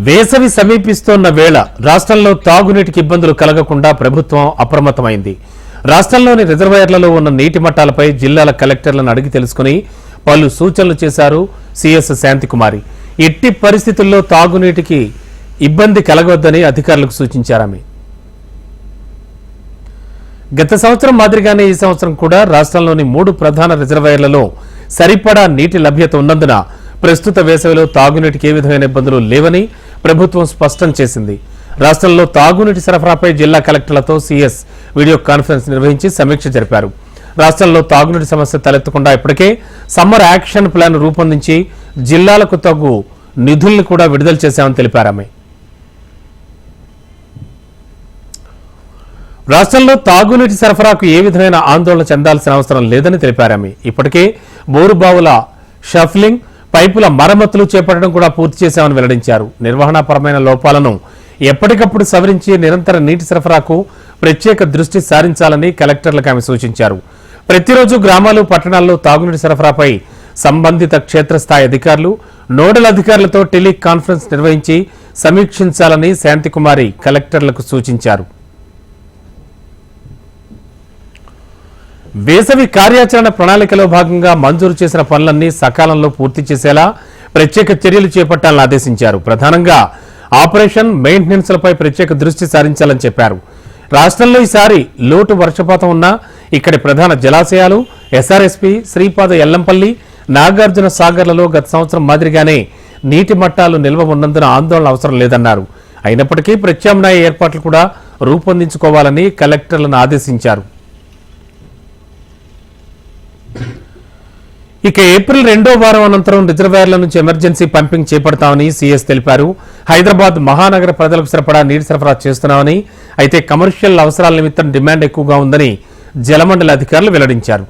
వేసవి సమీపిస్తోన్న వేళ రాష్ట్రంలో తాగునీటికి ఇబ్బందులు కలగకుండా ప్రభుత్వం అప్రమత్తమైంది. రాష్ట్రంలోని రిజర్వాయర్లలో ఉన్న నీటి మట్టాలపై జిల్లాల కలెక్టర్లను అడిగి తెలుసుకుని పలు సూచనలు చేశారు సిఎస్ శాంతికుమారి. ఎట్టి పరిస్థితుల్లో తాగునీటికి ఇబ్బంది కలగవద్దని అధికారులకు సూచించారామె. గత సంవత్సరం మాదిరిగానే ఈ సంవత్సరం కూడా రాష్ట్రంలోని 3 ప్రధాన రిజర్వాయర్లలో సరిపడా నీటి లభ్యత ఉన్నందున ప్రస్తుత వేసవిలో తాగునీటికి ఏ విధమైన ఇబ్బందులు లేవని ప్రభుత్వం స్పష్టం చేసింది. రాష్ట్రంలో తాగునీటి సరఫరాపై జిల్లా కలెక్టర్లతో సీఎస్ వీడియో కాన్ఫరెన్స్ నిర్వహించి సమీక్ష జరిపారు. రాష్ట్రంలో తాగునీటి సమస్య తలెత్తకుండా ఇప్పటికే సమ్మర్ యాక్షన్ ప్లాన్ రూపొందించి జిల్లాలకు తగు నిధులను కూడా విడుదల చేశామని తెలిపారామె. రాష్ట్రంలో తాగునీటి సరఫరాకు ఏ విధమైన ఆందోళన చెందాల్సిన అవసరం లేదని తెలిపారామె. ఇప్పటికే బోరుబావుల షఫ్లింగ్, పైపుల మరమ్మతులు చేపట్టడం కూడా పూర్తి చేశామని వెల్లడించారు. నిర్వహణాపరమైన లోపాలను ఎప్పటికప్పుడు సవరించి నిరంతర నీటి సరఫరాకు ప్రత్యేక దృష్టి సారించాలని కలెక్టర్లకు ఆమె సూచించారు. ప్రతిరోజు గ్రామాలు, పట్టణాల్లో తాగునీటి సరఫరాపై సంబంధిత క్షేత్రస్థాయి అధికారులు, నోడల్ అధికారులతో టెలికాన్ఫరెన్స్ నిర్వహించి సమీక్షించాలని శాంతికుమారి కలెక్టర్లకు సూచించారు. వేసవి కార్యాచరణ ప్రణాళికలో భాగంగా మంజూరు చేసిన పనులన్నీ సకాలంలో పూర్తి చేసేలా ప్రత్యేక చర్యలు చేపట్టాలని ఆదేశించారు. ప్రధానంగా ఆపరేషన్, మెయింటెనెన్స్లపై ప్రత్యేక దృష్టి సారించాలని చెప్పారు. రాష్ట్రంలో ఈసారి లోటు వర్షపాతం ఉన్నా ఇక్కడి ప్రధాన జలాశయాలు ఎస్ఆర్ఎస్పీ, శ్రీపాద ఎల్లంపల్లి, నాగార్జున సాగర్లలో గత సంవత్సరం మాదిరిగానే నీటి మట్టాలు నిల్వ ఉన్నందున ఆందోళన అవసరం లేదన్నారు. అయినప్పటికీ ప్రత్యామ్నాయ ఏర్పాట్లు కూడా రూపొందించుకోవాలని కలెక్టర్లను ఆదేశించారు. ఇక ఏప్రిల్ 2వ వారం అనంతరం రిజర్వాయర్ల నుంచి ఎమర్జెన్సీ పంపింగ్ చేపడతామని సీఎస్ తెలిపారు. హైదరాబాద్ మహానగర ప్రజలకు సరిపడా నీటి సరఫరా చేస్తున్నామని, అయితే కమర్షియల్ అవసరాల నిమిత్తం డిమాండ్ ఎక్కువగా ఉందని జలమండలి అధికారులు వెల్లడించారు.